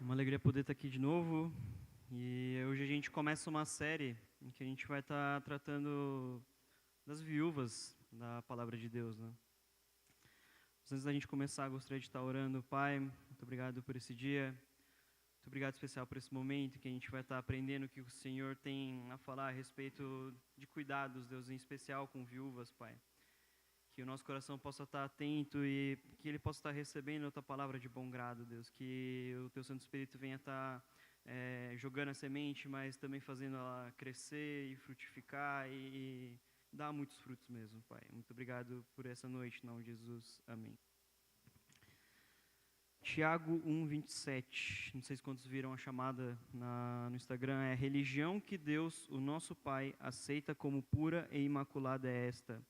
Uma alegria poder estar aqui de novo. E hoje a gente começa uma série em que a gente vai estar tratando das viúvas da palavra de Deus, né? Mas antes da gente começar, gostaria de estar orando. Pai, muito obrigado por esse dia. Muito obrigado especial por esse momento que a gente vai estar aprendendo o que o Senhor tem a falar a respeito de cuidados, Deus, em especial com viúvas, Pai. Que o nosso coração possa estar atento e que ele possa estar recebendo a tua palavra de bom grado, Deus. Que o teu Santo Espírito venha estar jogando a semente, mas também fazendo ela crescer e frutificar e dar muitos frutos mesmo, Pai. Muito obrigado por essa noite, em nome de Jesus. Amém. Tiago 1:27. Não sei se quantos viram a chamada no Instagram. É: religião que Deus, o nosso Pai, aceita como pura e imaculada é esta: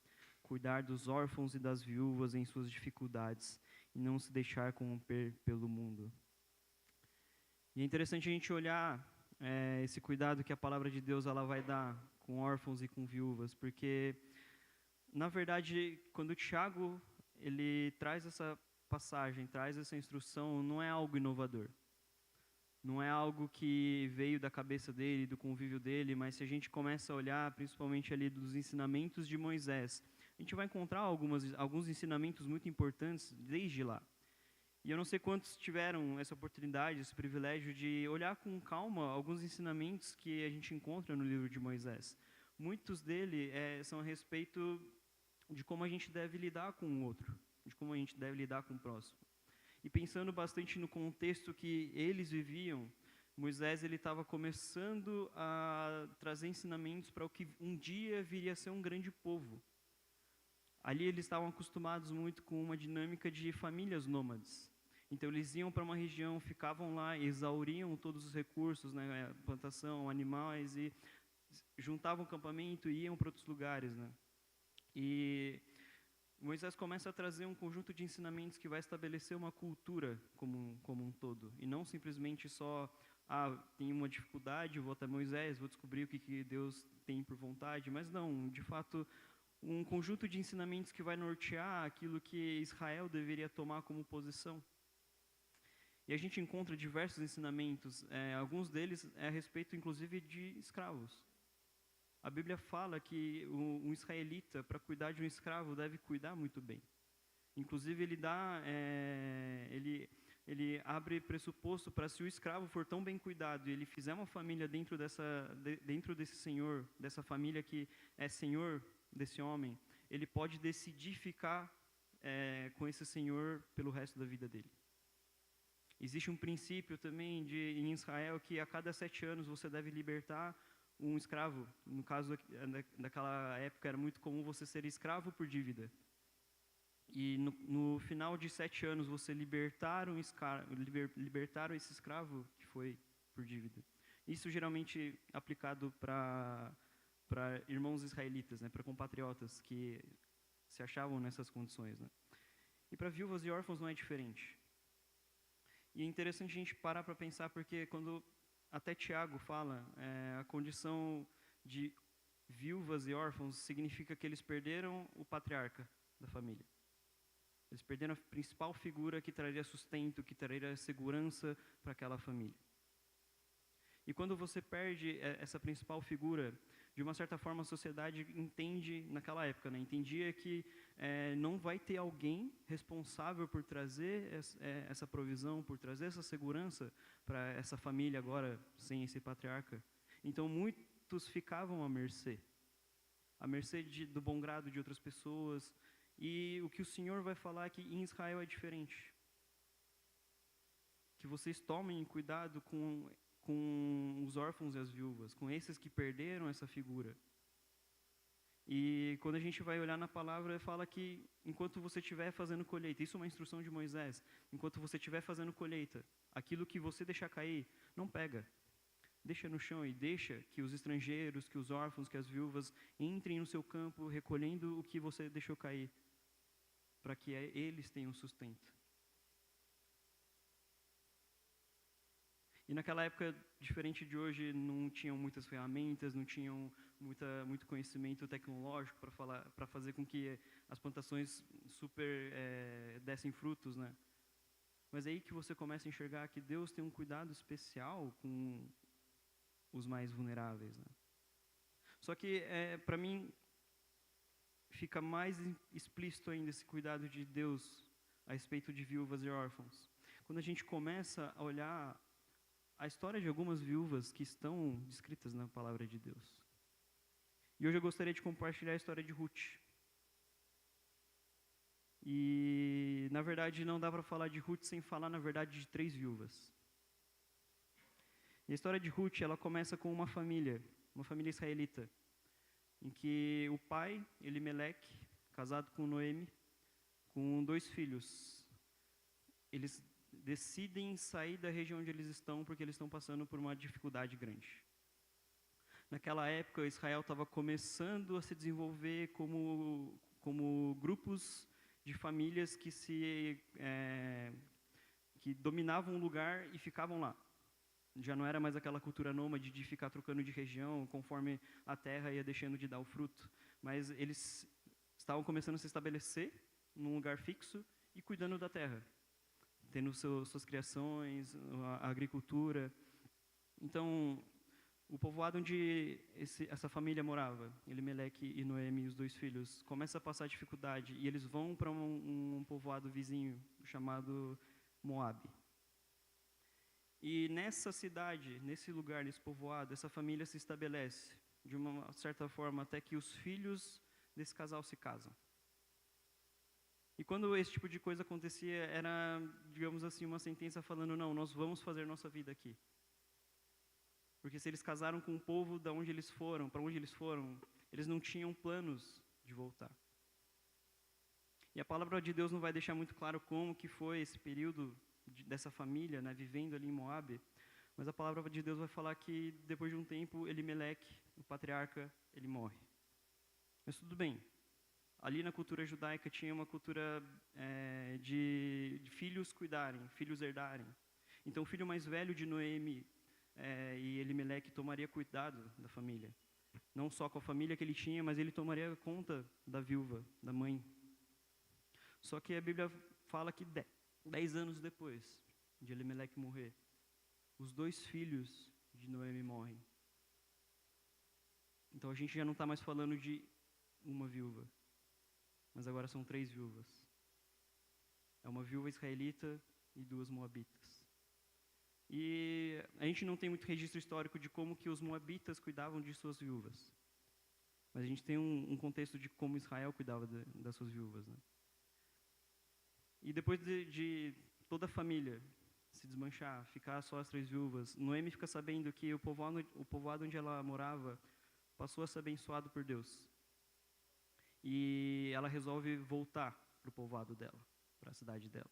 cuidar dos órfãos e das viúvas em suas dificuldades e não se deixar corromper pelo mundo. E é interessante a gente olhar esse cuidado que a palavra de Deus ela vai dar com órfãos e com viúvas, porque, na verdade, quando o Tiago ele traz essa passagem, traz essa instrução, não é algo inovador. Não é algo que veio da cabeça dele, do convívio dele, mas se a gente começa a olhar, principalmente ali dos ensinamentos de Moisés, a gente vai encontrar alguns ensinamentos muito importantes desde lá. E eu não sei quantos tiveram essa oportunidade, esse privilégio de olhar com calma alguns ensinamentos que a gente encontra no livro de Moisés. Muitos deles são a respeito de como a gente deve lidar com o outro, de como a gente deve lidar com o próximo. E pensando bastante no contexto que eles viviam, Moisés ele estava começando a trazer ensinamentos para o que um dia viria a ser um grande povo. Ali eles estavam acostumados muito com uma dinâmica de famílias nômades. Então eles iam para uma região, ficavam lá, exauriam todos os recursos, né, plantação, animais, e juntavam campamento e iam para outros lugares, né? E Moisés começa a trazer um conjunto de ensinamentos que vai estabelecer uma cultura como um todo. E não simplesmente só, tenho uma dificuldade, vou até Moisés, vou descobrir o que Deus tem por vontade. Mas não, de fato, um conjunto de ensinamentos que vai nortear aquilo que Israel deveria tomar como posição. E a gente encontra diversos ensinamentos, alguns deles a respeito, inclusive, de escravos. A Bíblia fala que um israelita, para cuidar de um escravo, deve cuidar muito bem. Inclusive, ele abre pressuposto para, se o escravo for tão bem cuidado e ele fizer uma família dentro desse senhor, dessa família que é senhor desse homem, ele pode decidir ficar com esse senhor pelo resto da vida dele. Existe um princípio também em Israel que a cada 7 anos você deve libertar um escravo. No caso daquela época era muito comum você ser escravo por dívida. E no final de 7 anos você libertaram esse escravo que foi por dívida. Isso geralmente aplicado para irmãos israelitas, né, para compatriotas que se achavam nessas condições, né. E para viúvas e órfãos não é diferente. E é interessante a gente parar para pensar, porque quando até Tiago fala, a condição de viúvas e órfãos significa que eles perderam o patriarca da família. Eles perderam a principal figura que traria sustento, que traria segurança para aquela família. E quando você perde essa principal figura, de uma certa forma a sociedade entende, naquela época, né, entendia que não vai ter alguém responsável por trazer essa provisão, por trazer essa segurança para essa família agora sem esse patriarca. Então muitos ficavam à mercê do bom grado de outras pessoas. E o que o Senhor vai falar é que em Israel é diferente. Que vocês tomem cuidado com os órfãos e as viúvas, com esses que perderam essa figura. E quando a gente vai olhar na palavra, fala que enquanto você estiver fazendo colheita, isso é uma instrução de Moisés, enquanto você estiver fazendo colheita, aquilo que você deixar cair, não pega. Deixa no chão e deixa que os estrangeiros, que os órfãos, que as viúvas entrem no seu campo recolhendo o que você deixou cair, para que eles tenham sustento. E naquela época, diferente de hoje, não tinham muitas ferramentas, não tinham muito conhecimento tecnológico para fazer com que as plantações super dessem frutos, né? Mas é aí que você começa a enxergar que Deus tem um cuidado especial com os mais vulneráveis, né? Só que, para mim, fica mais explícito ainda esse cuidado de Deus a respeito de viúvas e órfãos. Quando a gente começa a olhar a história de algumas viúvas que estão descritas na palavra de Deus. E hoje eu gostaria de compartilhar a história de Ruth. E, na verdade, não dá para falar de Ruth sem falar, na verdade, de 3 viúvas. E a história de Ruth, ela começa com uma família israelita, em que o pai, Elimeleque, casado com Noemi, com 2 filhos, eles decidem sair da região onde eles estão porque eles estão passando por uma dificuldade grande. Naquela época, Israel estava começando a se desenvolver como grupos de famílias que dominavam um lugar e ficavam lá. Já não era mais aquela cultura nômade de ficar trocando de região conforme a terra ia deixando de dar o fruto. Mas eles estavam começando a se estabelecer num lugar fixo e cuidando da terra, tendo suas criações, a agricultura. Então, o povoado onde essa família morava, Elimeleque e Noemi, os 2 filhos, começa a passar dificuldade e eles vão para um povoado vizinho chamado Moabe. E nessa cidade, nesse lugar, nesse povoado, essa família se estabelece de uma certa forma até que os filhos desse casal se casam. E quando esse tipo de coisa acontecia, era, digamos assim, uma sentença falando, não, nós vamos fazer nossa vida aqui. Porque se eles casaram com o povo de onde eles foram, para onde eles foram, eles não tinham planos de voltar. E a palavra de Deus não vai deixar muito claro como que foi esse período dessa família, né, vivendo ali em Moabe, mas a palavra de Deus vai falar que depois de um tempo, Elimeleque, o patriarca, ele morre. Mas tudo bem. Ali na cultura judaica tinha uma cultura de filhos cuidarem, filhos herdarem. Então o filho mais velho de Noemi e Elimeleque tomaria cuidado da família. Não só com a família que ele tinha, mas ele tomaria conta da viúva, da mãe. Só que a Bíblia fala que 10 anos depois de Elimeleque morrer, os 2 filhos de Noemi morrem. Então a gente já não está mais falando de uma viúva, mas agora são 3 viúvas. É uma viúva israelita e 2 moabitas. E a gente não tem muito registro histórico de como que os moabitas cuidavam de suas viúvas. Mas a gente tem um contexto de como Israel cuidava das suas viúvas, né? E depois de toda a família se desmanchar, ficar só as 3 viúvas, Noemi fica sabendo que o povoado onde ela morava passou a ser abençoado por Deus. E ela resolve voltar para o povoado dela, para a cidade dela.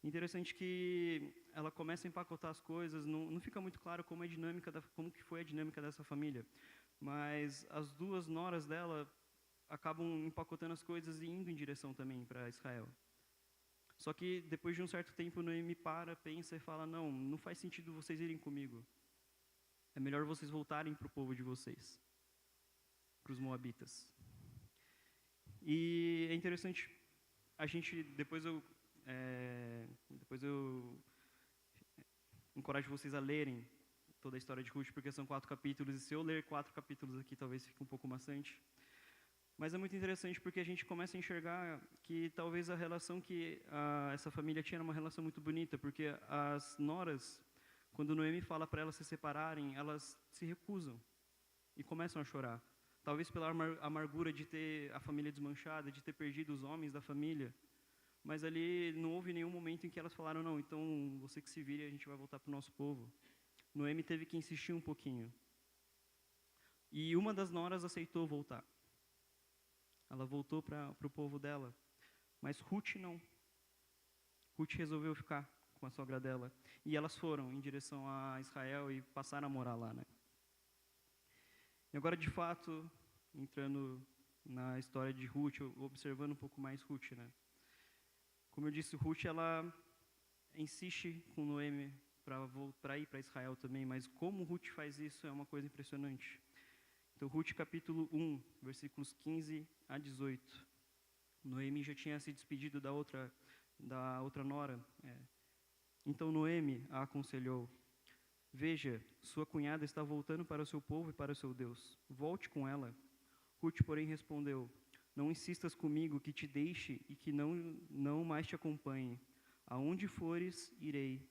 Interessante que ela começa a empacotar as coisas, não fica muito claro como que foi a dinâmica dessa família, mas as 2 noras dela acabam empacotando as coisas e indo em direção também para Israel. Só que depois de um certo tempo, Noemi pensa e fala, não faz sentido vocês irem comigo. É melhor vocês voltarem para o povo de vocês, para os moabitas. E é interessante, depois eu encorajo vocês a lerem toda a história de Ruth, porque são 4 capítulos, e se eu ler 4 capítulos aqui, talvez fique um pouco maçante. Mas é muito interessante porque a gente começa a enxergar que talvez a relação que essa família tinha era uma relação muito bonita, porque as noras, quando Noemi fala para elas se separarem, elas se recusam e começam a chorar. Talvez pela amargura de ter a família desmanchada, de ter perdido os homens da família. Mas ali não houve nenhum momento em que elas falaram, não, então você que se vire, a gente vai voltar para o nosso povo. Noemi teve que insistir um pouquinho. E uma das noras aceitou voltar. Ela voltou para o povo dela. Mas Ruth não. Ruth resolveu ficar com a sogra dela. E elas foram em direção a Israel e passaram a morar lá, né? E agora, de fato, entrando na história de Ruth, observando um pouco mais Ruth, né? Como eu disse, Ruth, ela insiste com Noemi para ir para Israel também, mas como Ruth faz isso é uma coisa impressionante. Então, Ruth capítulo 1, versículos 15 a 18. Noemi já tinha se despedido da outra da outra nora. Então Noemi a aconselhou: veja, sua cunhada está voltando para o seu povo e para o seu Deus. Volte com ela. Ruth, porém, respondeu: não insistas comigo que te deixe e que não mais te acompanhe. Aonde fores, irei.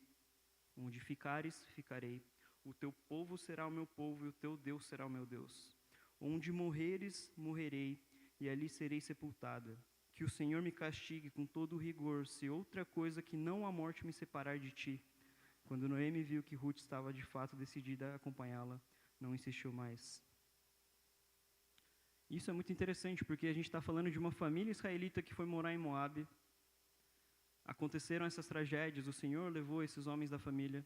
Onde ficares, ficarei. O teu povo será o meu povo e o teu Deus será o meu Deus. Onde morreres, morrerei, e ali serei sepultada. Que o Senhor me castigue com todo o rigor, se outra coisa que não a morte me separar de ti. Quando Noemi viu que Ruth estava de fato decidida a acompanhá-la, não insistiu mais. Isso é muito interessante, porque a gente está falando de uma família israelita que foi morar em Moabe. Aconteceram essas tragédias, o Senhor levou esses homens da família.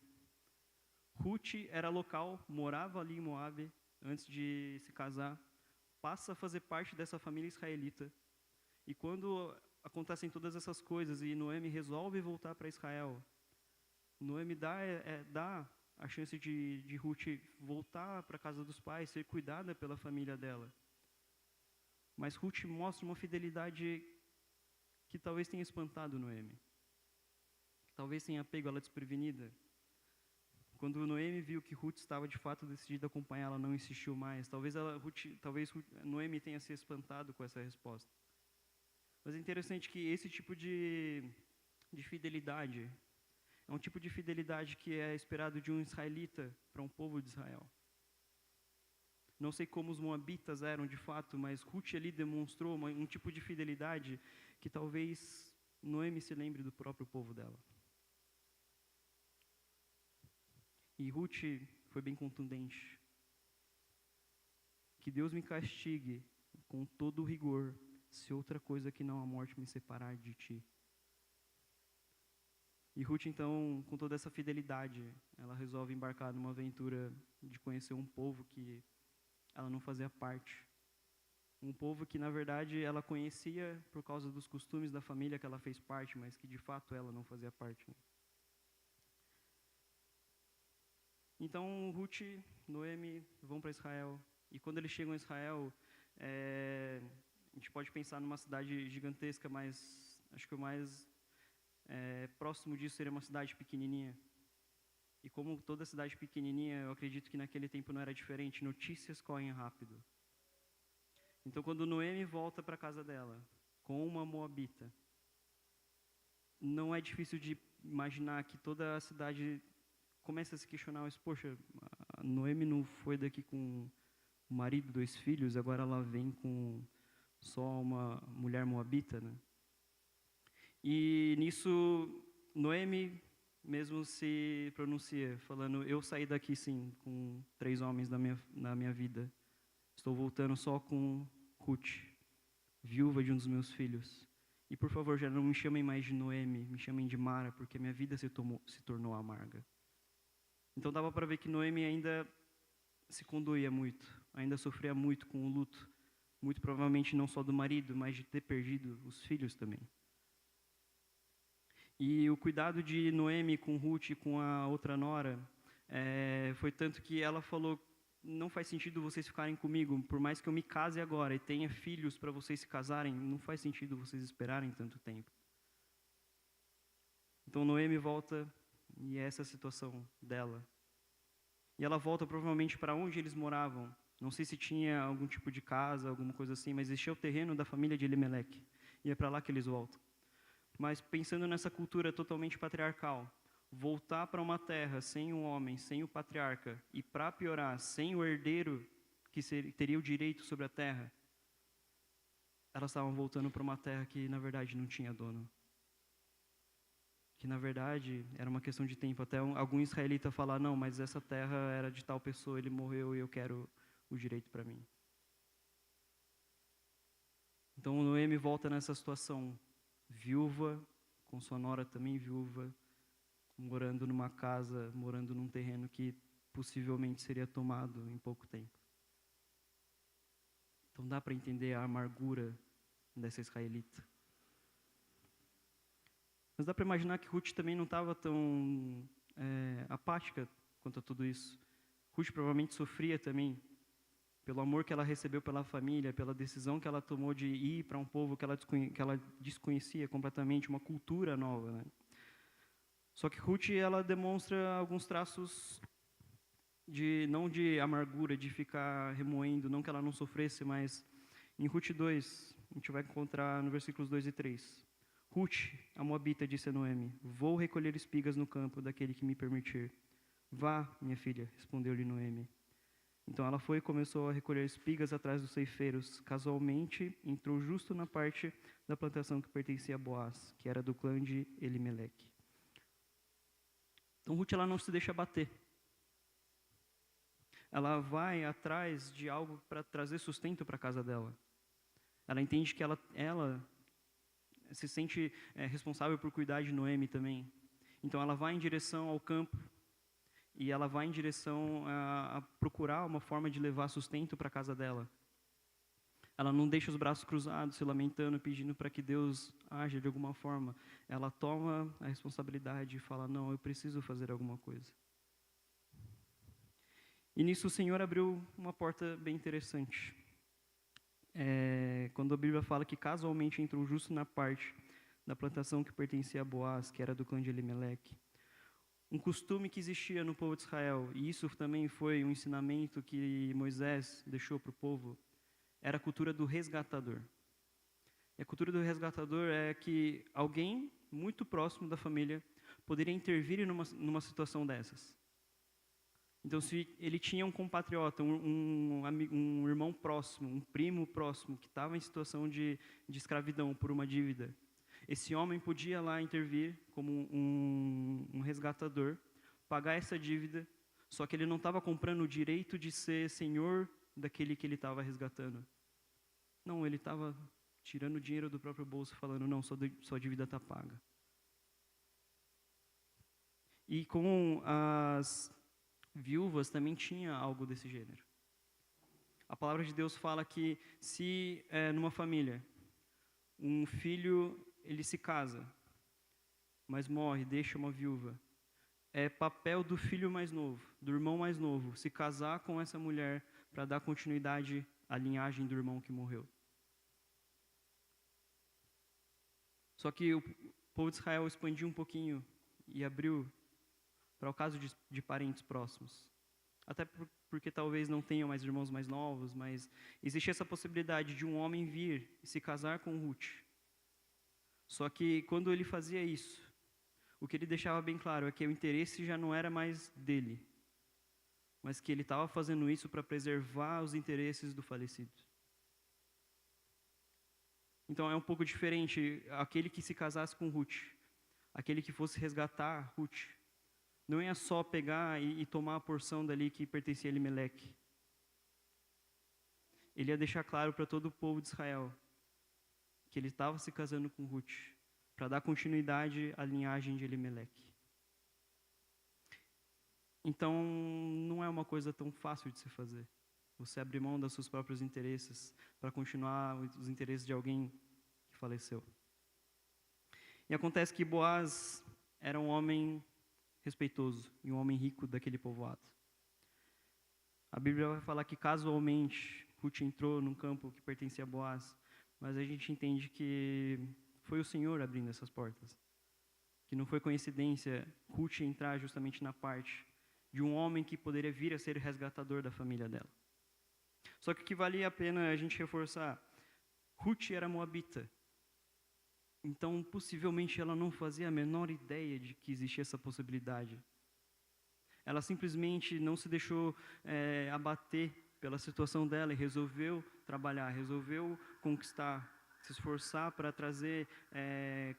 Ruth era local, morava ali em Moabe antes de se casar, passa a fazer parte dessa família israelita. E quando acontecem todas essas coisas e Noemi resolve voltar para Israel, Noemi dá a chance de Ruth voltar para a casa dos pais, ser cuidada pela família dela. Mas Ruth mostra uma fidelidade que talvez tenha espantado Noemi. Talvez tenha pego ela desprevenida. Quando Noemi viu que Ruth estava de fato decidida a acompanhá-la, não insistiu mais. Talvez Noemi tenha se espantado com essa resposta. Mas é interessante que esse tipo de fidelidade é um tipo de fidelidade que é esperado de um israelita para um povo de Israel. Não sei como os moabitas eram de fato, mas Ruth ali demonstrou um tipo de fidelidade que talvez Noemi se lembre do próprio povo dela. E Ruth foi bem contundente. Que Deus me castigue com todo o rigor, se outra coisa que não a morte me separar de ti. E Ruth, então, com toda essa fidelidade, ela resolve embarcar numa aventura de conhecer um povo que ela não fazia parte. Um povo que, na verdade, ela conhecia por causa dos costumes da família que ela fez parte, mas que, de fato, ela não fazia parte. Então, Ruth, Noemi vão para Israel. E quando eles chegam a Israel, a gente pode pensar numa cidade gigantesca, mas acho que o mais próximo disso seria uma cidade pequenininha. E como toda cidade pequenininha, eu acredito que naquele tempo não era diferente. Notícias correm rápido. Então, quando Noemi volta para a casa dela, com uma moabita, não é difícil de imaginar que toda a cidade começa a se questionar, mas, poxa, a Noemi não foi daqui com o marido, 2 filhos, agora ela vem com só uma mulher moabita, né? E nisso, Noemi mesmo se pronuncia, falando: eu saí daqui sim, com 3 homens na minha vida. Estou voltando só com Ruth, viúva de um dos meus filhos. E por favor, já não me chamem mais de Noemi, me chamem de Mara, porque minha vida se tornou amarga. Então dava para ver que Noemi ainda se condoía muito, ainda sofria muito com o luto, muito provavelmente não só do marido, mas de ter perdido os filhos também. E o cuidado de Noemi com Ruth e com a outra nora foi tanto que ela falou: não faz sentido vocês ficarem comigo, por mais que eu me case agora e tenha filhos para vocês se casarem, não faz sentido vocês esperarem tanto tempo. Então Noemi volta, e é essa a situação dela. E ela volta provavelmente para onde eles moravam. Não sei se tinha algum tipo de casa, alguma coisa assim, mas existia o terreno da família de Elimeleque. E é para lá que eles voltam. Mas pensando nessa cultura totalmente patriarcal, voltar para uma terra sem um homem, sem o patriarca, e para piorar, sem o herdeiro que teria o direito sobre a terra, elas estavam voltando para uma terra que, na verdade, não tinha dono. Que, na verdade, era uma questão de tempo. Até algum israelita falar: não, mas essa terra era de tal pessoa, ele morreu e eu quero o direito para mim. Então, Noemi volta nessa situação, viúva, com sua nora também viúva, morando numa casa, morando num terreno que possivelmente seria tomado em pouco tempo. Então dá para entender a amargura dessa israelita. Mas dá para imaginar que Ruth também não estava tão apática quanto a tudo isso. Ruth provavelmente sofria também pelo amor que ela recebeu pela família, pela decisão que ela tomou de ir para um povo que ela desconhecia completamente, uma cultura nova, né? Só que Ruth, ela demonstra alguns traços não de amargura, de ficar remoendo, não que ela não sofresse, mas em Ruth 2, a gente vai encontrar no versículos 2 e 3. Ruth, a moabita, disse a Noemi: vou recolher espigas no campo daquele que me permitir. Vá, minha filha, respondeu-lhe Noemi. Então ela foi e começou a recolher espigas atrás dos ceifeiros. Casualmente, entrou justo na parte da plantação que pertencia a Boaz, que era do clã de Elimeleque. Então Ruth, ela não se deixa bater. Ela vai atrás de algo para trazer sustento para a casa dela. Ela entende que ela se sente responsável por cuidar de Noemi também. Então ela vai em direção ao campo e ela vai em direção a procurar uma forma de levar sustento para a casa dela. Ela não deixa os braços cruzados, se lamentando, pedindo para que Deus haja de alguma forma. Ela toma a responsabilidade e fala: não, eu preciso fazer alguma coisa. E nisso o Senhor abriu uma porta bem interessante. Quando a Bíblia fala que casualmente entrou justo na parte da plantação que pertencia a Boaz, que era do clã de Elimeleque. Um costume que existia no povo de Israel, e isso também foi um ensinamento que Moisés deixou para o povo, era a cultura do resgatador. E a cultura do resgatador é que alguém muito próximo da família poderia intervir numa situação dessas. Então, se ele tinha um compatriota, um irmão próximo, um primo próximo, que estava em situação de escravidão por uma dívida, esse homem podia lá intervir como um resgatador, pagar essa dívida, só que ele não estava comprando o direito de ser senhor daquele que ele estava resgatando. Não, ele estava tirando o dinheiro do próprio bolso, falando: não, sua dívida está paga. E com as viúvas também tinha algo desse gênero. A palavra de Deus fala que se numa família um filho ele se casa, mas morre, deixa uma viúva, é papel do filho mais novo, do irmão mais novo, se casar com essa mulher para dar continuidade à linhagem do irmão que morreu. Só que o povo de Israel expandiu um pouquinho e abriu para o caso de parentes próximos. Até porque talvez não tenham mais irmãos mais novos, mas existe essa possibilidade de um homem vir e se casar com Ruth. Só que quando ele fazia isso, o que ele deixava bem claro é que o interesse já não era mais dele, mas que ele estava fazendo isso para preservar os interesses do falecido. Então é um pouco diferente aquele que se casasse com Ruth, aquele que fosse resgatar Ruth. Não ia só pegar e tomar a porção dali que pertencia a Elimeleque. Ele ia deixar claro para todo o povo de Israel que ele estava se casando com Ruth para dar continuidade à linhagem de Elimeleque. Então, não é uma coisa tão fácil de se fazer. Você abrir mão dos seus próprios interesses para continuar os interesses de alguém que faleceu. E acontece que Boaz era um homem respeitoso e um homem rico daquele povoado. A Bíblia vai falar que casualmente Ruth entrou num campo que pertencia a Boaz, mas a gente entende que foi o Senhor abrindo essas portas. Que não foi coincidência Ruth entrar justamente na parte de um homem que poderia vir a ser resgatador da família dela. Só que o que valia a pena a gente reforçar, Ruth era moabita. Então, possivelmente, ela não fazia a menor ideia de que existia essa possibilidade. Ela simplesmente não se deixou abater pela situação dela e resolveu trabalhar, resolveu conquistar, se esforçar para trazer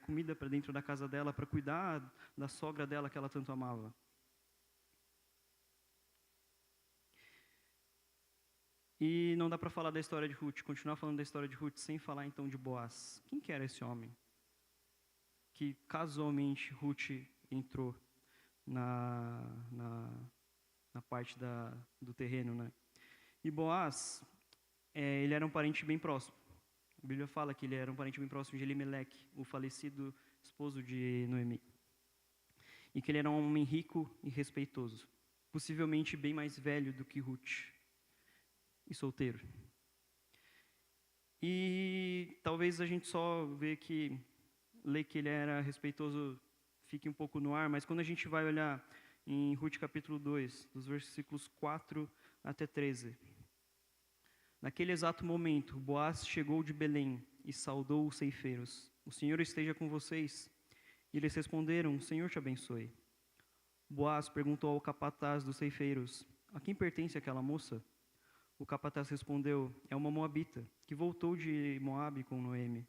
comida para dentro da casa dela, para cuidar da sogra dela que ela tanto amava. E não dá para falar da história de Ruth, continuar falando da história de Ruth sem falar então de Boaz. Quem que era esse homem? Que casualmente Ruth entrou na parte do terreno, né? E Boaz, ele era um parente bem próximo. A Bíblia fala que ele era um parente bem próximo de Elimeleque, o falecido esposo de Noemi. E que ele era um homem rico e respeitoso, possivelmente bem mais velho do que Ruth. e solteiro. E talvez a gente só lê que ele era respeitoso fique um pouco no ar, mas quando a gente vai olhar em Ruth capítulo 2, dos versículos 4 até 13. Naquele exato momento, Boaz chegou de Belém e saudou os ceifeiros. O Senhor esteja com vocês. E eles responderam, o Senhor te abençoe. Boaz perguntou ao capataz dos ceifeiros, a quem pertence aquela moça? O capataz respondeu, é uma moabita, que voltou de Moabe com Noemi.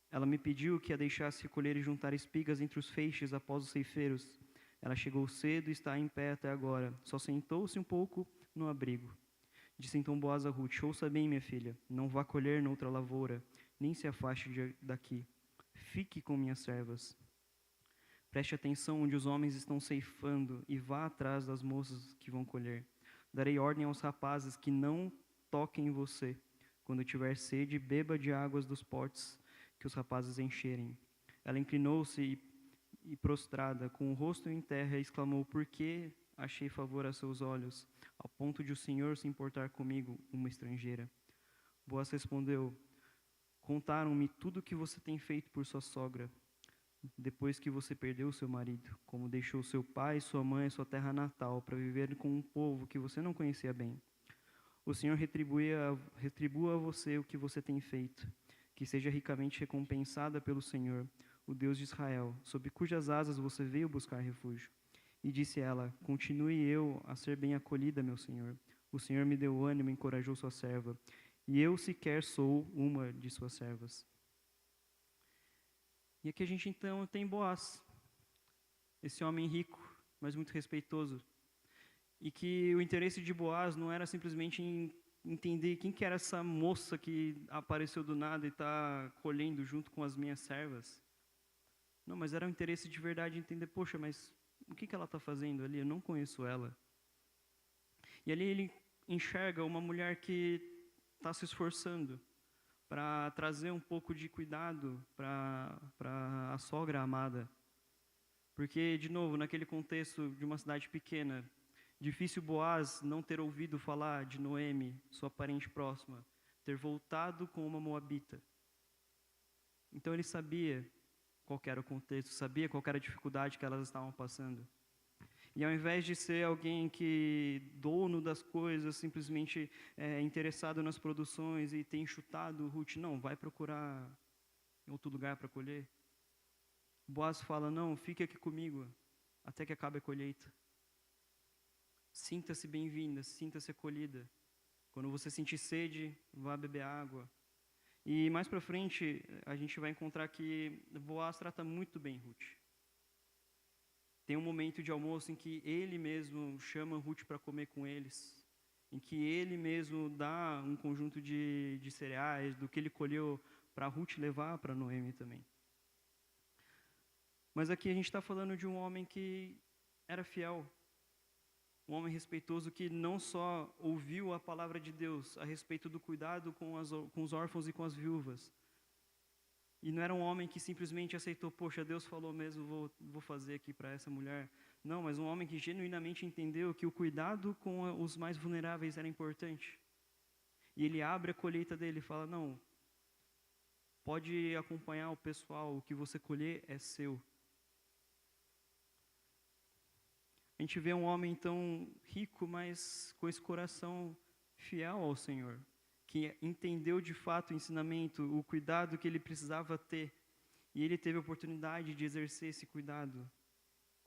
Ela me pediu que a deixasse recolher e juntar espigas entre os feixes após os ceifeiros. Ela chegou cedo e está em pé até agora, só sentou-se um pouco no abrigo. Disse então Boaz a Ruth, ouça bem, minha filha, não vá colher noutra lavoura, nem se afaste daqui. Fique com minhas servas. Preste atenção onde os homens estão ceifando e vá atrás das moças que vão colher. Darei ordem aos rapazes que não toquem em você. Quando tiver sede, beba de águas dos potes que os rapazes encherem. Ela inclinou-se e prostrada, com o rosto em terra, exclamou, por que achei favor a seus olhos, ao ponto de o Senhor se importar comigo, uma estrangeira? Boaz respondeu, contaram-me tudo o que você tem feito por sua sogra, depois que você perdeu seu marido, como deixou seu pai, sua mãe e sua terra natal para viver com um povo que você não conhecia bem. O Senhor retribua a você o que você tem feito, que seja ricamente recompensada pelo Senhor, o Deus de Israel, sob cujas asas você veio buscar refúgio. E disse ela, continue eu a ser bem acolhida, meu Senhor. O Senhor me deu ânimo e encorajou sua serva, e eu sequer sou uma de suas servas. E aqui a gente então tem Boaz, esse homem rico, mas muito respeitoso. E que o interesse de Boaz não era simplesmente em entender quem que era essa moça que apareceu do nada e está colhendo junto com as minhas servas. Não, mas era um interesse de verdade em entender, poxa, mas o que ela está fazendo ali? Eu não conheço ela. E ali ele enxerga uma mulher que está se esforçando para trazer um pouco de cuidado para a sogra amada. Porque, de novo, naquele contexto de uma cidade pequena, difícil Boaz não ter ouvido falar de Noemi, sua parente próxima, ter voltado com uma moabita. Então ele sabia qual era o contexto, sabia qual era a dificuldade que elas estavam passando. E ao invés de ser alguém que, dono das coisas, simplesmente interessado nas produções e tem chutado Ruth, não, vai procurar em outro lugar para colher. Boaz fala, não, fique aqui comigo até que acabe a colheita. Sinta-se bem-vinda, sinta-se acolhida. Quando você sentir sede, vá beber água. E mais para frente, a gente vai encontrar que Boaz trata muito bem Ruth. Tem um momento de almoço em que ele mesmo chama Ruth para comer com eles, em que ele mesmo dá um conjunto de cereais, do que ele colheu para Ruth levar para Noemi também. Mas aqui a gente está falando de um homem que era fiel, um homem respeitoso que não só ouviu a palavra de Deus a respeito do cuidado com os órfãos e com as viúvas, e não era um homem que simplesmente aceitou, poxa, Deus falou mesmo, vou fazer aqui para essa mulher. Não, mas um homem que genuinamente entendeu que o cuidado com os mais vulneráveis era importante. E ele abre a colheita dele e fala, não, pode acompanhar o pessoal, o que você colher é seu. A gente vê um homem tão rico, mas com esse coração fiel ao Senhor, que entendeu de fato o ensinamento, o cuidado que ele precisava ter, e ele teve a oportunidade de exercer esse cuidado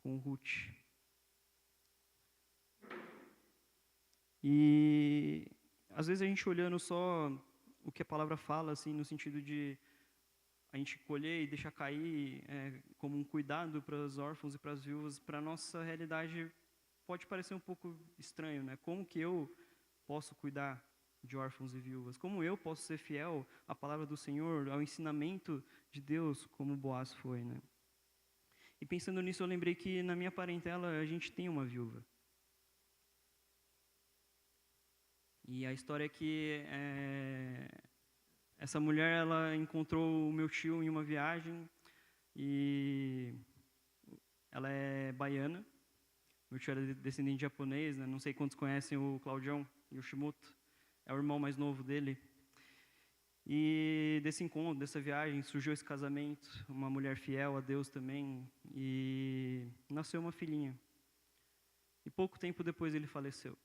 com Ruth. E às vezes a gente olhando só o que a palavra fala, assim, no sentido de a gente colher e deixar cair como um cuidado para os órfãos e para as viúvas, para a nossa realidade pode parecer um pouco estranho, né? Como que eu posso cuidar de órfãos e viúvas? Como eu posso ser fiel à palavra do Senhor, ao ensinamento de Deus, como Boaz foi, né? E pensando nisso, eu lembrei que na minha parentela a gente tem uma viúva. E a história é que essa mulher, ela encontrou o meu tio em uma viagem e ela é baiana. Meu tio era descendente de japonês, né? Não sei quantos conhecem o Claudião Yoshimoto. é o irmão mais novo dele. E desse encontro, dessa viagem, surgiu esse casamento, uma mulher fiel a Deus também, e nasceu uma filhinha. E pouco tempo depois ele faleceu.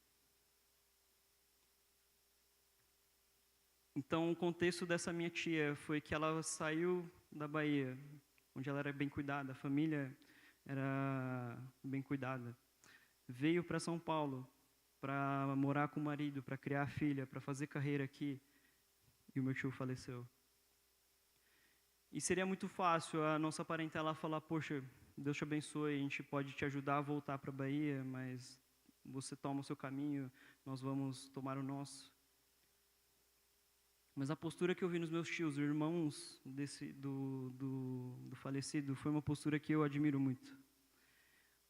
Então, o contexto dessa minha tia foi que ela saiu da Bahia, onde ela era bem cuidada, a família era bem cuidada. Veio para São Paulo para morar com o marido, para criar a filha, para fazer carreira aqui, e o meu tio faleceu. E seria muito fácil a nossa parentela falar, poxa, Deus te abençoe, a gente pode te ajudar a voltar para a Bahia, mas você toma o seu caminho, nós vamos tomar o nosso. Mas a postura que eu vi nos meus tios, irmãos do falecido, foi uma postura que eu admiro muito.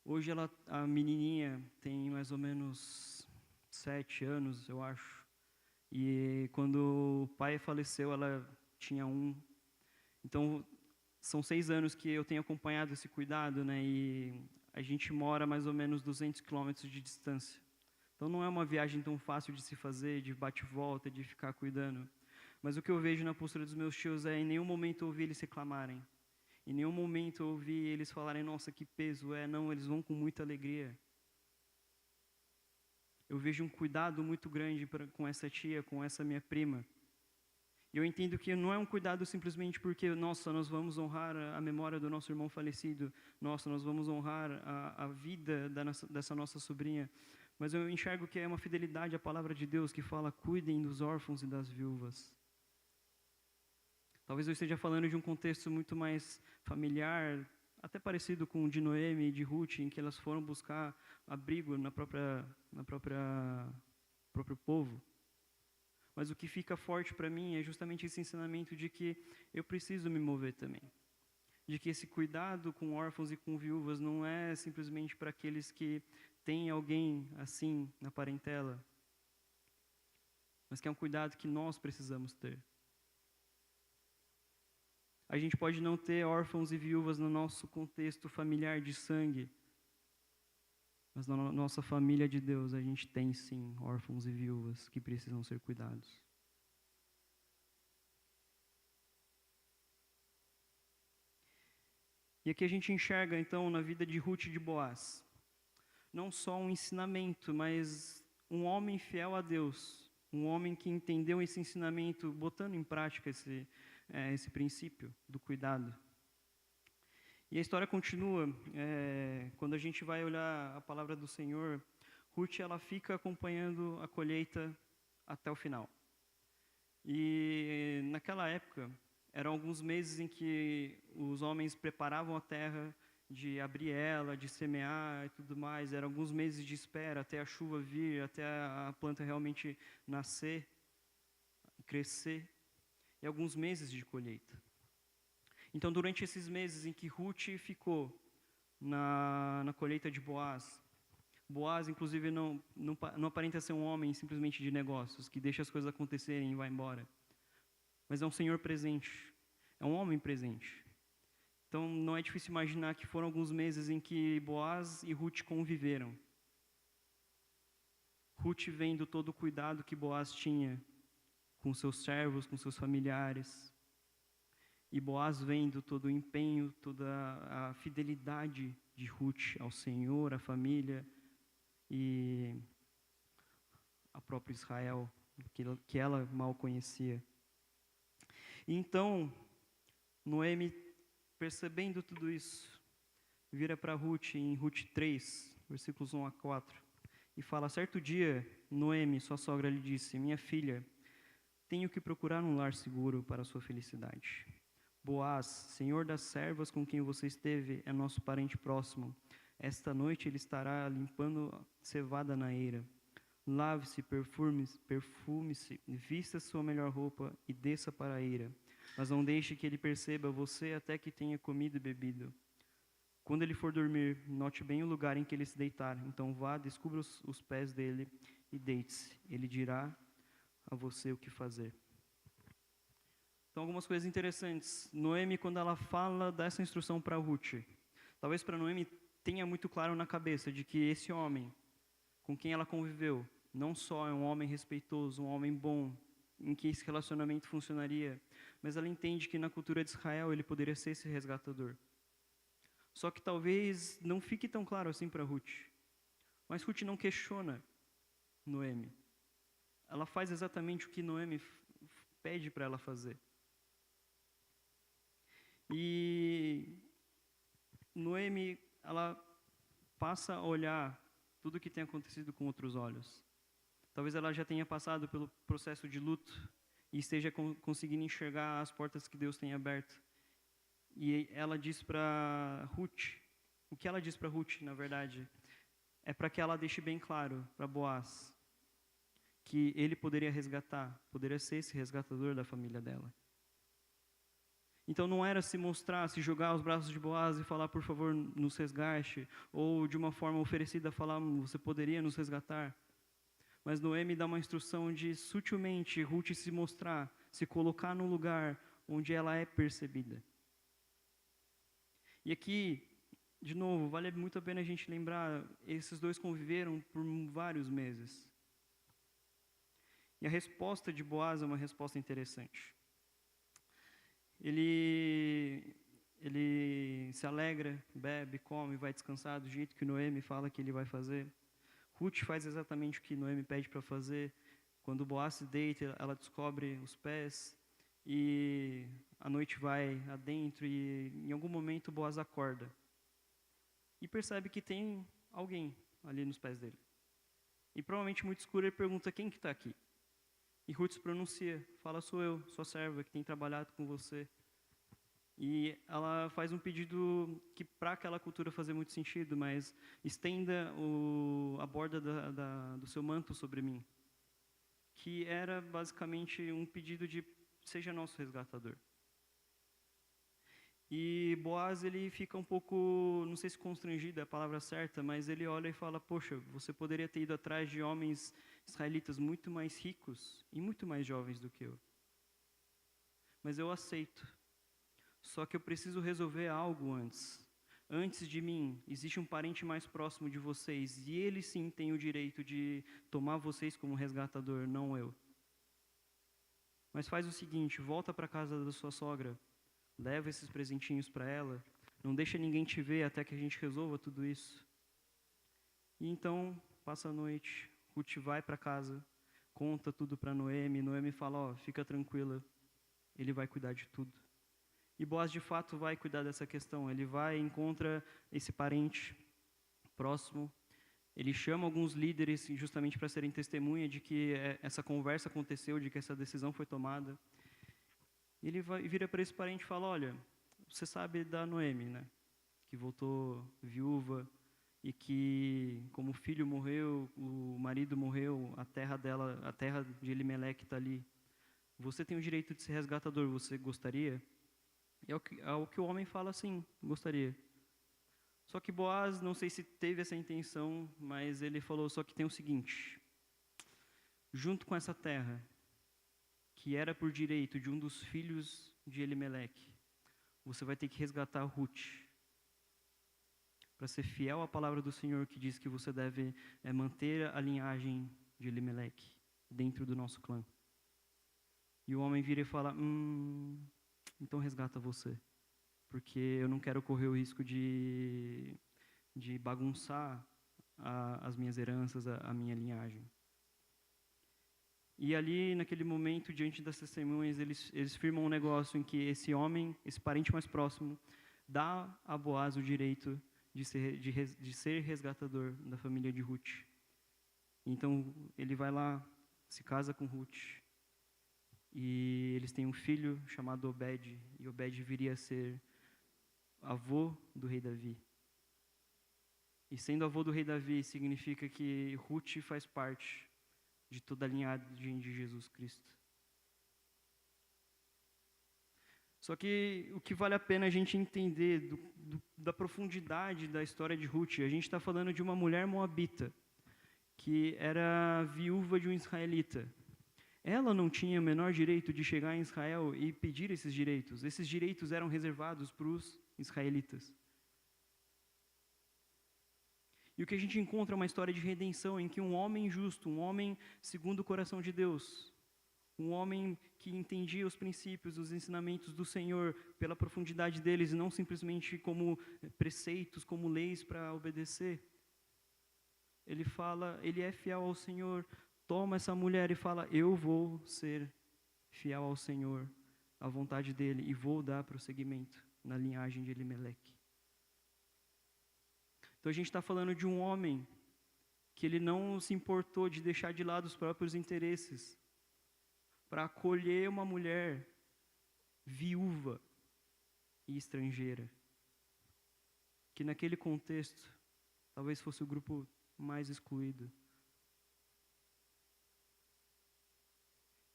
Hoje a menininha tem mais ou menos 7 anos, eu acho. E quando o pai faleceu, ela tinha 1. Então, são 6 anos que eu tenho acompanhado esse cuidado, né? E a gente mora mais ou menos 200 quilômetros de distância. Então, não é uma viagem tão fácil de se fazer, de bate e volta, de ficar cuidando. Mas o que eu vejo na postura dos meus tios é, em nenhum momento eu ouvi eles reclamarem. Em nenhum momento eu ouvi eles falarem, nossa, que peso é. Não, eles vão com muita alegria. Eu vejo um cuidado muito grande com essa tia, com essa minha prima. E eu entendo que não é um cuidado simplesmente porque, nossa, nós vamos honrar a memória do nosso irmão falecido. Nossa, nós vamos honrar a vida dessa nossa sobrinha. Mas eu enxergo que é uma fidelidade à palavra de Deus que fala, cuidem dos órfãos e das viúvas. Talvez eu esteja falando de um contexto muito mais familiar, até parecido com o de Noemi e de Ruth, em que elas foram buscar abrigo no próprio povo. Mas o que fica forte para mim é justamente esse ensinamento de que eu preciso me mover também. De que esse cuidado com órfãos e com viúvas não é simplesmente para aqueles que têm alguém assim na parentela, mas que é um cuidado que nós precisamos ter. A gente pode não ter órfãos e viúvas no nosso contexto familiar de sangue, mas na nossa família de Deus a gente tem sim órfãos e viúvas que precisam ser cuidados. E aqui a gente enxerga então na vida de Ruth e de Boaz, não só um ensinamento, mas um homem fiel a Deus, um homem que entendeu esse ensinamento, botando em prática esse princípio do cuidado. E a história continua, quando a gente vai olhar a palavra do Senhor, Ruth ela fica acompanhando a colheita até o final. E naquela época, eram alguns meses em que os homens preparavam a terra de abrir ela, de semear e tudo mais. Eram alguns meses de espera até a chuva vir, até a planta realmente nascer, crescer. E alguns meses de colheita. Então, durante esses meses em que Ruth ficou na colheita de Boaz, Boaz, inclusive, não aparenta ser um homem simplesmente de negócios, que deixa as coisas acontecerem e vai embora. Mas é um senhor presente, é um homem presente. Então, não é difícil imaginar que foram alguns meses em que Boaz e Ruth conviveram. Ruth vendo todo o cuidado que Boaz tinha com seus servos, com seus familiares. E Boaz vendo todo o empenho, toda a fidelidade de Ruth ao Senhor, à família e ao próprio Israel, que ela mal conhecia. E então, Noemi, percebendo tudo isso, vira para Ruth em Ruth 3, versículos 1 a 4, e fala, certo dia, Noemi, sua sogra, lhe disse, minha filha, tenho que procurar um lar seguro para a sua felicidade. Boaz, senhor das servas com quem você esteve, é nosso parente próximo. Esta noite ele estará limpando cevada na eira. Lave-se, perfume-se, vista sua melhor roupa e desça para a eira. Mas não deixe que ele perceba você até que tenha comido e bebido. Quando ele for dormir, note bem o lugar em que ele se deitar. Então vá, descubra os pés dele e deite-se. Ele dirá a você o que fazer. Então, algumas coisas interessantes. Noemi, quando ela fala dessa instrução para Ruth, talvez para Noemi tenha muito claro na cabeça de que esse homem com quem ela conviveu, Não só é um homem respeitoso, um homem bom, em que esse relacionamento funcionaria, mas ela entende que na cultura de Israel ele poderia ser esse resgatador. Só que talvez não fique tão claro assim para Ruth. Mas Ruth não questiona Noemi. Ela faz exatamente o que Noemi pede para ela fazer. E Noemi, ela passa a olhar tudo o que tem acontecido com outros olhos. Talvez ela já tenha passado pelo processo de luto e esteja conseguindo enxergar as portas que Deus tem aberto. E ela diz para Ruth, o que ela diz para Ruth, na verdade, é para que ela deixe bem claro para Boaz que ele poderia resgatar, poderia ser esse resgatador da família dela. Então não era se mostrar, se jogar aos braços de Boaz e falar, por favor, nos resgate, ou de uma forma oferecida falar, você poderia nos resgatar. Mas Noemi dá uma instrução de sutilmente Ruth se mostrar, se colocar num lugar onde ela é percebida. E aqui, de novo, vale muito a pena a gente lembrar, esses dois conviveram por vários meses. E a resposta de Boaz é uma resposta interessante. Ele se alegra, bebe, come, vai descansar do jeito que Noemi fala que ele vai fazer. Ruth faz exatamente o que Noemi pede para fazer. Quando Boaz se deita, ela descobre os pés e a noite vai adentro e em algum momento Boaz acorda e percebe que tem alguém ali nos pés dele. E provavelmente muito escuro ele pergunta, quem que está aqui? E Ruth se pronuncia, fala, sou eu, sua serva que tem trabalhado com você. E ela faz um pedido que para aquela cultura fazia muito sentido, mas estenda a borda do seu manto sobre mim. Que era basicamente um pedido de, seja nosso resgatador. E Boaz, ele fica um pouco, não sei se constrangido é a palavra certa, mas ele olha e fala, poxa, você poderia ter ido atrás de homens israelitas muito mais ricos e muito mais jovens do que eu. Mas eu aceito. Só que eu preciso resolver algo antes. Antes de mim, existe um parente mais próximo de vocês, e ele sim tem o direito de tomar vocês como resgatador, não eu. Mas faz o seguinte, volta para a casa da sua sogra, leva esses presentinhos para ela, não deixa ninguém te ver até que a gente resolva tudo isso. E então, passa a noite, Ruth vai para casa, conta tudo para Noemi, Noemi fala, ó, fica tranquila, ele vai cuidar de tudo. E Boaz, de fato, vai cuidar dessa questão. Ele vai e encontra esse parente próximo. Ele chama alguns líderes justamente para serem testemunha de que essa conversa aconteceu, de que essa decisão foi tomada. E ele vira para esse parente e fala, olha, você sabe da Noemi, né? Que voltou viúva e que, como o filho morreu, o marido morreu, a terra dela, a terra de Elimeleque está ali. Você tem o direito de ser resgatador, você gostaria? É o que o homem fala, sim, gostaria. Só que Boaz, não sei se teve essa intenção, mas ele falou só que tem o seguinte, junto com essa terra, que era por direito de um dos filhos de Elimeleque, você vai ter que resgatar Ruth, para ser fiel à palavra do Senhor, que diz que você deve manter a linhagem de Elimeleque dentro do nosso clã. E o homem vira e fala, então resgata você, porque eu não quero correr o risco de bagunçar as minhas heranças, a minha linhagem. E ali, naquele momento, diante das testemunhas, eles firmam um negócio em que esse homem, esse parente mais próximo, dá a Boaz o direito de ser resgatador da família de Ruth. Então, ele vai lá, se casa com Ruth, e eles têm um filho chamado Obed, e Obed viria a ser avô do rei Davi. E sendo avô do rei Davi, significa que Ruth faz parte de toda a linhagem de Jesus Cristo. Só que o que vale a pena a gente entender da profundidade da história de Ruth, a gente está falando de uma mulher moabita, que era viúva de um israelita. Ela não tinha o menor direito de chegar em Israel e pedir esses direitos. Esses direitos eram reservados para os israelitas. E o que a gente encontra é uma história de redenção em que um homem justo, um homem segundo o coração de Deus, um homem que entendia os princípios, os ensinamentos do Senhor pela profundidade deles e não simplesmente como preceitos, como leis para obedecer. Ele é fiel ao Senhor, toma essa mulher e fala: eu vou ser fiel ao Senhor, à vontade dele, e vou dar prosseguimento na linhagem de Elimeleque. Então a gente está falando de um homem que ele não se importou de deixar de lado os próprios interesses para acolher uma mulher viúva e estrangeira, que naquele contexto talvez fosse o grupo mais excluído.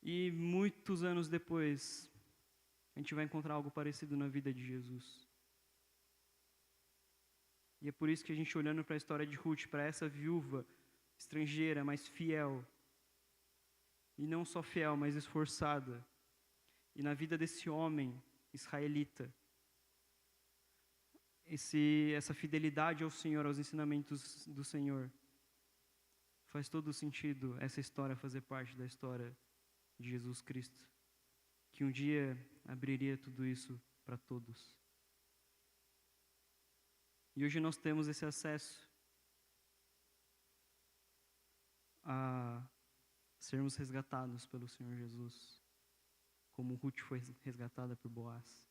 E muitos anos depois, a gente vai encontrar algo parecido na vida de Jesus. E é por isso que a gente, olhando para a história de Ruth, para essa viúva estrangeira, mas fiel, e não só fiel, mas esforçada, e na vida desse homem israelita, essa fidelidade ao Senhor, aos ensinamentos do Senhor, faz todo sentido essa história fazer parte da história de Jesus Cristo, que um dia abriria tudo isso para todos. E hoje nós temos esse acesso a sermos resgatados pelo Senhor Jesus, como Ruth foi resgatada por Boaz.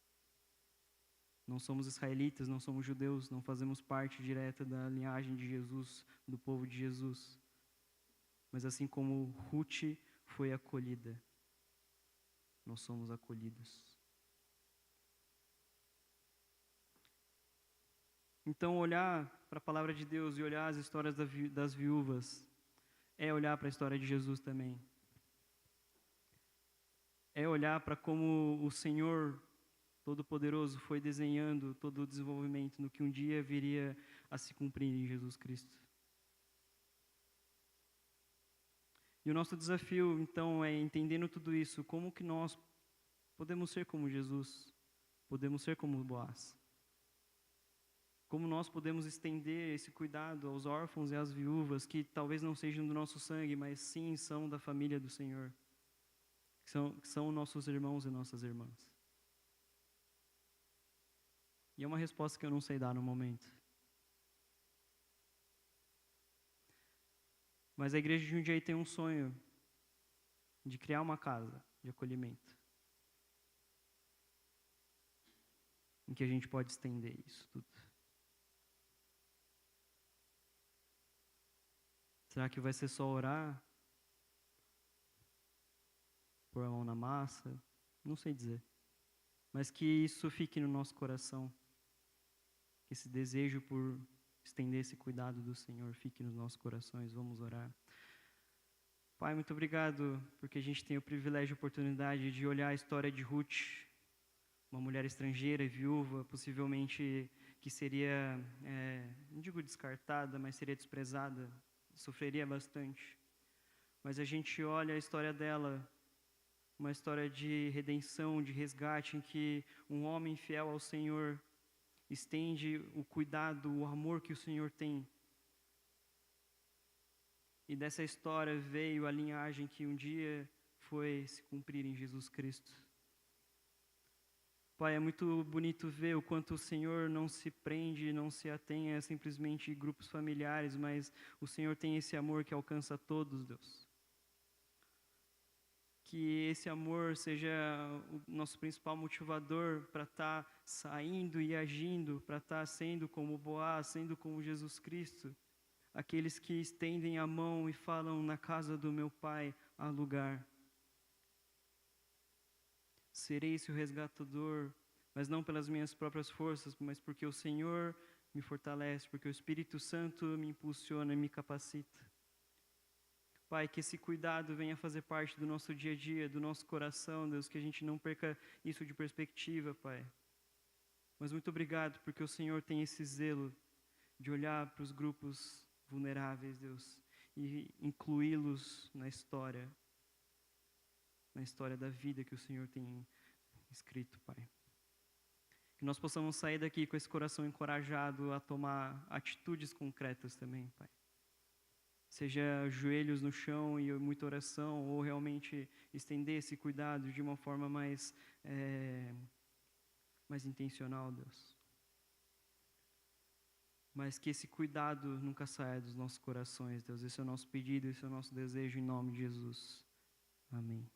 Não somos israelitas, não somos judeus, não fazemos parte direta da linhagem de Jesus, do povo de Jesus. Mas assim como Ruth foi acolhida, nós somos acolhidos. Então, olhar para a palavra de Deus e olhar as histórias das viúvas é olhar para a história de Jesus também. É olhar para como o Senhor Todo-Poderoso foi desenhando todo o desenvolvimento no que um dia viria a se cumprir em Jesus Cristo. E o nosso desafio, então, é, entendendo tudo isso, como que nós podemos ser como Jesus, podemos ser como Boaz. Como nós podemos estender esse cuidado aos órfãos e às viúvas, que talvez não sejam do nosso sangue, mas sim são da família do Senhor, que são nossos irmãos e nossas irmãs. E é uma resposta que eu não sei dar no momento. Mas a igreja de Jundiaí tem um sonho de criar uma casa de acolhimento, em que a gente pode estender isso tudo. Será que vai ser só orar? Pôr a mão na massa? Não sei dizer. Mas que isso fique no nosso coração. Que esse desejo por estender esse cuidado do Senhor fique nos nossos corações. Vamos orar. Pai, muito obrigado, porque a gente tem o privilégio e a oportunidade de olhar a história de Ruth, uma mulher estrangeira e viúva, possivelmente que seria, não digo descartada, mas seria desprezada, sofreria bastante. Mas a gente olha a história dela, uma história de redenção, de resgate, em que um homem fiel ao Senhor estende o cuidado, o amor que o Senhor tem. E dessa história veio a linhagem que um dia foi se cumprir em Jesus Cristo. Pai, é muito bonito ver o quanto o Senhor não se prende, não se atém a simplesmente grupos familiares, mas o Senhor tem esse amor que alcança todos, Deus. Que esse amor seja o nosso principal motivador para estar saindo e agindo, para estar sendo como Boaz, sendo como Jesus Cristo. Aqueles que estendem a mão e falam: na casa do meu Pai há lugar. Serei seu resgatador, mas não pelas minhas próprias forças, mas porque o Senhor me fortalece, porque o Espírito Santo me impulsiona e me capacita. Pai, que esse cuidado venha fazer parte do nosso dia a dia, do nosso coração, Deus, que a gente não perca isso de perspectiva, Pai. Mas muito obrigado, porque o Senhor tem esse zelo de olhar para os grupos vulneráveis, Deus, e incluí-los na história da vida que o Senhor tem escrito, Pai. Que nós possamos sair daqui com esse coração encorajado a tomar atitudes concretas também, Pai. Seja joelhos no chão e muita oração, ou realmente estender esse cuidado de uma forma mais intencional, Deus. Mas que esse cuidado nunca saia dos nossos corações, Deus. Esse é o nosso pedido, esse é o nosso desejo em nome de Jesus. Amém.